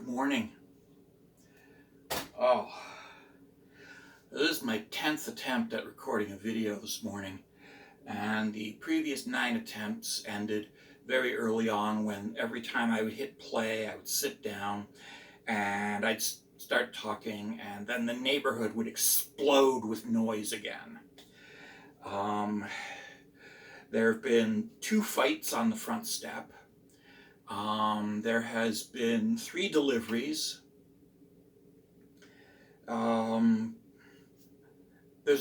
Good morning. Oh, this is my 10th attempt at recording a video this morning, and the previous 9 attempts ended very early on when every time I would hit play, I would sit down and I'd start talking, and then the neighborhood would explode with noise again. There have been 2 fights on the front step. There has been 3 deliveries. There's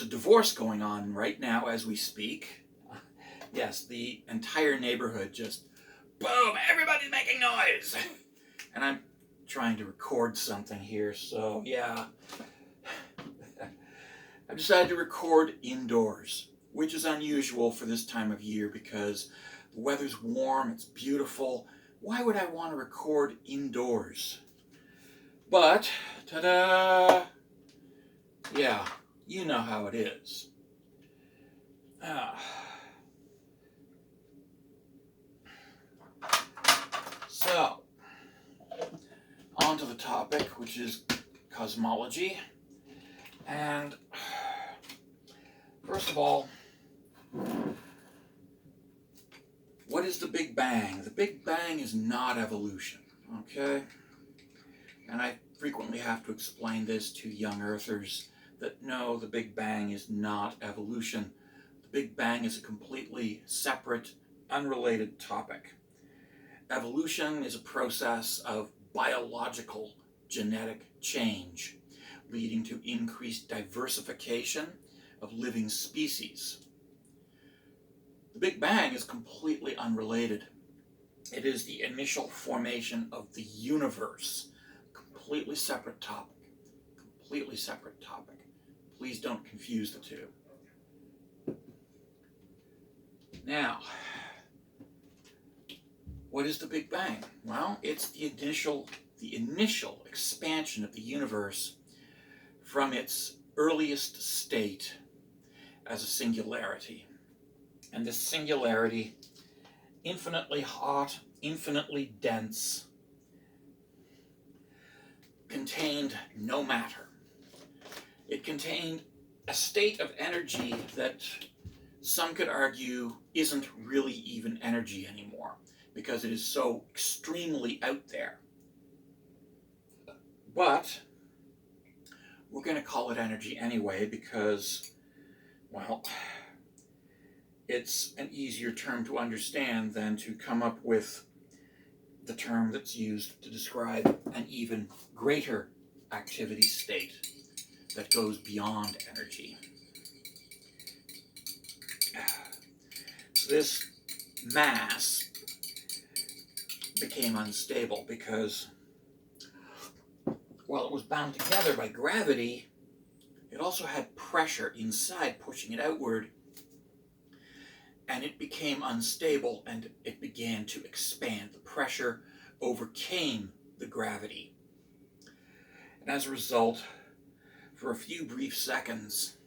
a divorce going on right now as we speak. Yes, the entire neighborhood just, boom, everybody's making noise. And I'm trying to record something here, so yeah. I've decided to record indoors, which is unusual for this time of year because the weather's warm, it's beautiful. Why would I want to record indoors? But, ta-da! Yeah, you know how it is. So, on to the topic, which is cosmology. And first of all, what is the Big Bang? The Big Bang is not evolution, okay? And I frequently have to explain this to young earthers that no, the Big Bang is not evolution. The Big Bang is a completely separate, unrelated topic. Evolution is a process of biological genetic change, leading to increased diversification of living species. The Big Bang is completely unrelated. It is the initial formation of the universe. Completely separate topic. Completely separate topic. Please don't confuse the two. Now, what is the Big Bang? Well, it's the initial expansion of the universe from its earliest state as a singularity. And this singularity, infinitely hot, infinitely dense, contained no matter. It contained a state of energy that some could argue isn't really even energy anymore because it is so extremely out there. But we're going to call it energy anyway because, well, it's an easier term to understand than to come up with the term that's used to describe an even greater activity state that goes beyond energy. So this mass became unstable because, while it was bound together by gravity, it also had pressure inside pushing it outward, and it became unstable and it began to expand. The pressure overcame the gravity. And as a result, for a few brief seconds,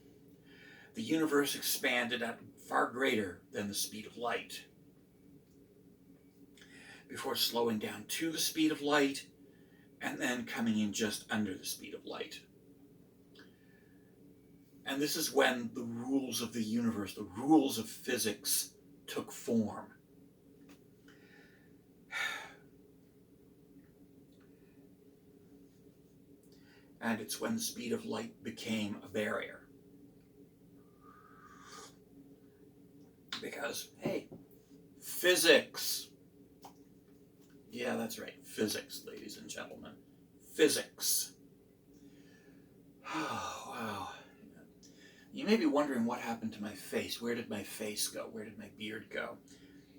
the universe expanded at far greater than the speed of light, before slowing down to the speed of light and then coming in just under the speed of light. And this is when the rules of the universe, the rules of physics, took form. And it's when the speed of light became a barrier. Because, hey, physics. Yeah, that's right, physics, ladies and gentlemen. Physics. Oh, wow. You may be wondering what happened to my face. Where did my face go? Where did my beard go?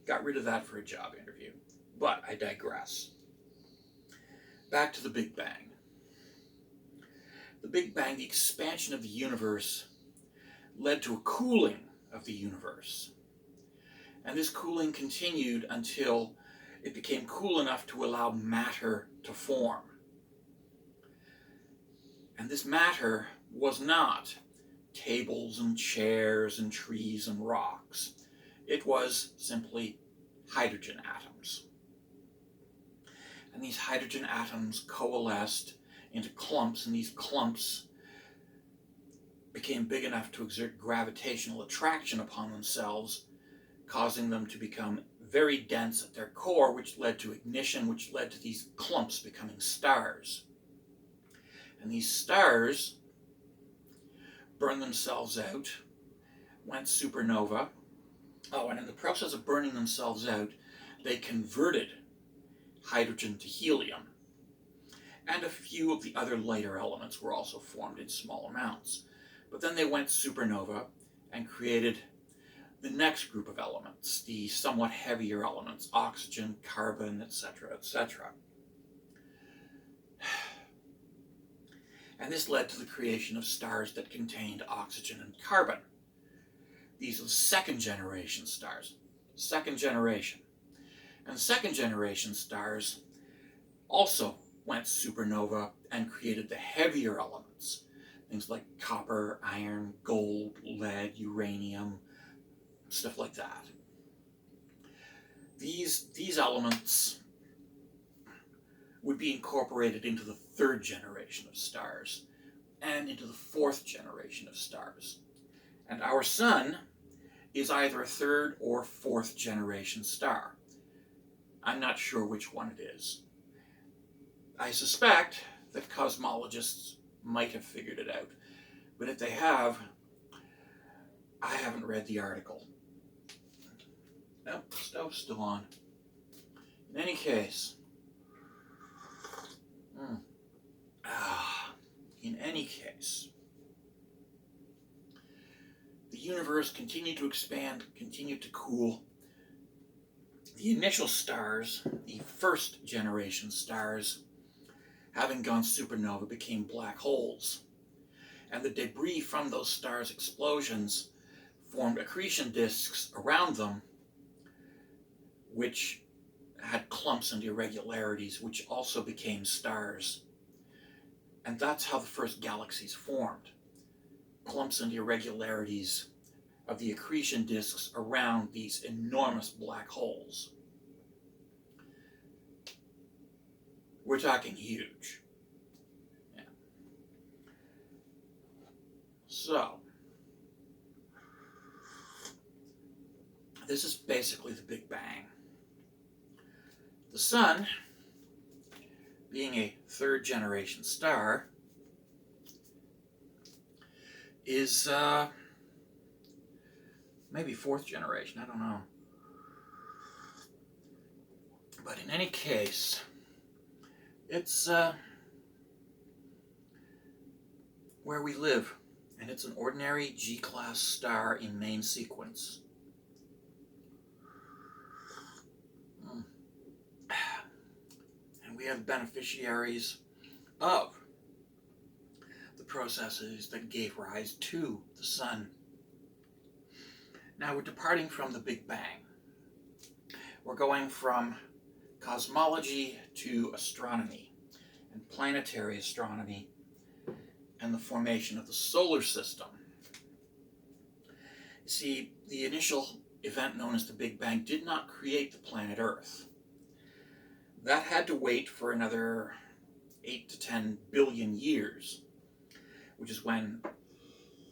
Got rid of that for a job interview. But I digress. Back to the Big Bang. The Big Bang, the expansion of the universe, led to a cooling of the universe. And this cooling continued until it became cool enough to allow matter to form. And this matter was not tables and chairs and trees and rocks. It was simply hydrogen atoms. and these hydrogen atoms coalesced into clumps, and these clumps became big enough to exert gravitational attraction upon themselves, causing them to become very dense at their core, which led to ignition, which led to these clumps becoming stars. And these stars burned themselves out, went supernova. Oh, and in the process of burning themselves out, they converted hydrogen to helium. And a few of the other lighter elements were also formed in small amounts. But then they went supernova and created the next group of elements, the somewhat heavier elements, oxygen, carbon, etc., etc. And this led to the creation of stars that contained oxygen and carbon. These are the second generation stars. Second generation. And second generation stars also went supernova and created the heavier elements. Things like copper, iron, gold, lead, uranium, stuff like that. These elements would be incorporated into the third generation of stars and into the fourth generation of stars. And our sun is either a third or fourth generation star. I'm not sure which one it is. I suspect that cosmologists might have figured it out, but if they have, I haven't read the article. Nope, stove's still on. In any case, the universe continued to expand, continued to cool. The initial stars, the first generation stars, having gone supernova, became black holes. And the debris from those stars' explosions formed accretion disks around them, which had clumps and irregularities, which also became stars. And that's how the first galaxies formed. Clumps and irregularities of the accretion disks around these enormous black holes. We're talking huge. Yeah. So, this is basically the Big Bang. The sun, being a third generation star, is maybe fourth generation, I don't know. But in any case, it's where we live, and it's an ordinary G-class star in main sequence. And we have beneficiaries of the processes that gave rise to the sun. Now we're departing from the Big Bang. We're going from cosmology to astronomy and planetary astronomy and the formation of the solar system. You see, the initial event known as the Big Bang did not create the planet Earth. That had to wait for another 8 to 10 billion years, which is when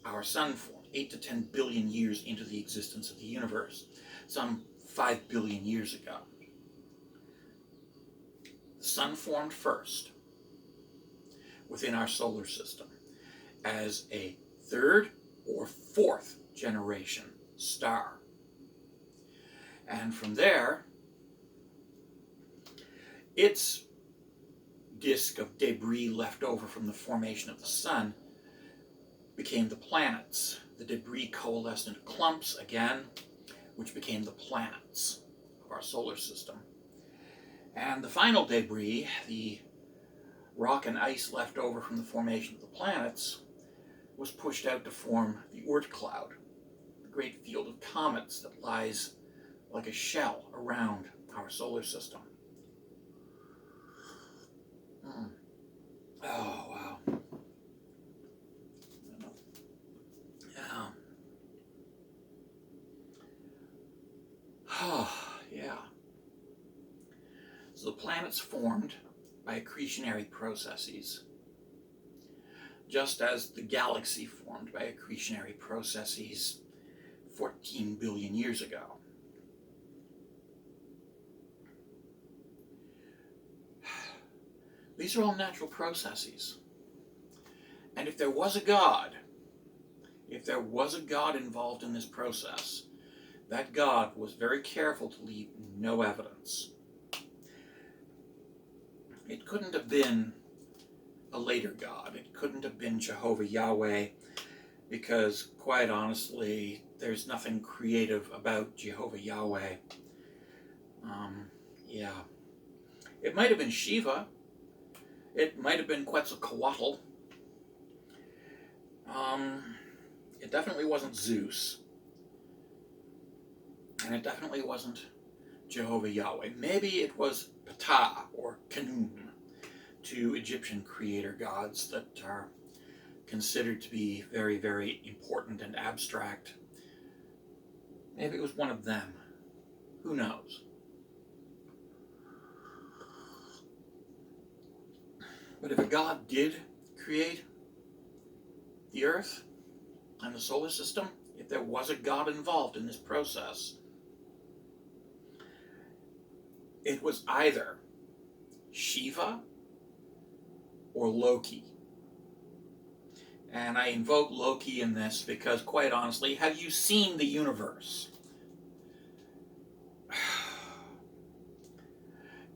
our sun formed, 8 to 10 billion years into the existence of the universe, some 5 billion years ago. The sun formed first within our solar system as a third or fourth generation star. And from there, its disk of debris left over from the formation of the sun became the planets. The debris coalesced into clumps again, which became the planets of our solar system. And the final debris, the rock and ice left over from the formation of the planets, was pushed out to form the Oort cloud, the great field of comets that lies like a shell around our solar system. Oh, wow. Yeah. Oh, yeah. So the planets formed by accretionary processes, just as the galaxy formed by accretionary processes 14 billion years ago. These are all natural processes. And if there was a God involved in this process, that God was very careful to leave no evidence. It couldn't have been a later God. It couldn't have been Jehovah Yahweh, because quite honestly, there's nothing creative about Jehovah Yahweh. Yeah. It might have been Shiva. It might have been Quetzalcoatl. It definitely wasn't Zeus. And it definitely wasn't Jehovah Yahweh. Maybe it was Ptah or Khnum, two Egyptian creator gods that are considered to be very, very important and abstract. Maybe it was one of them. Who knows? But if a god did create the Earth and the solar system, if there was a god involved in this process, it was either Shiva or Loki. And I invoke Loki in this because, quite honestly, have you seen the universe?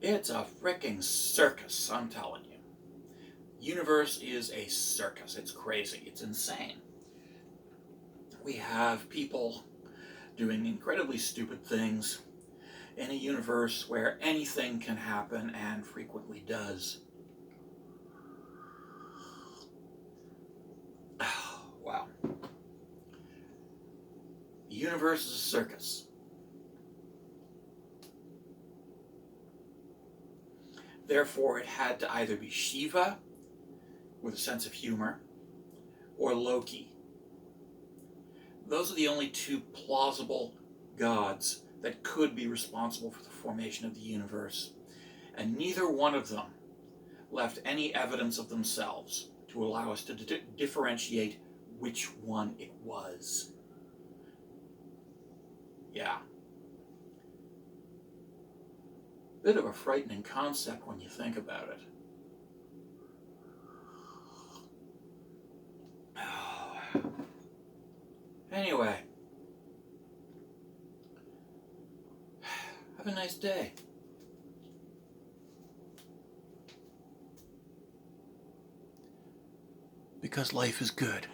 It's a frickin' circus, I'm telling you. Universe is a circus. It's crazy. It's insane. We have people doing incredibly stupid things in a universe where anything can happen and frequently does. Oh, wow. The universe is a circus. Therefore, it had to either be Shiva, with a sense of humor, or Loki. Those are the only two plausible gods that could be responsible for the formation of the universe, and neither one of them left any evidence of themselves to allow us to differentiate which one it was. Yeah. Bit of a frightening concept when you think about it. Anyway, have a nice day. Because life is good.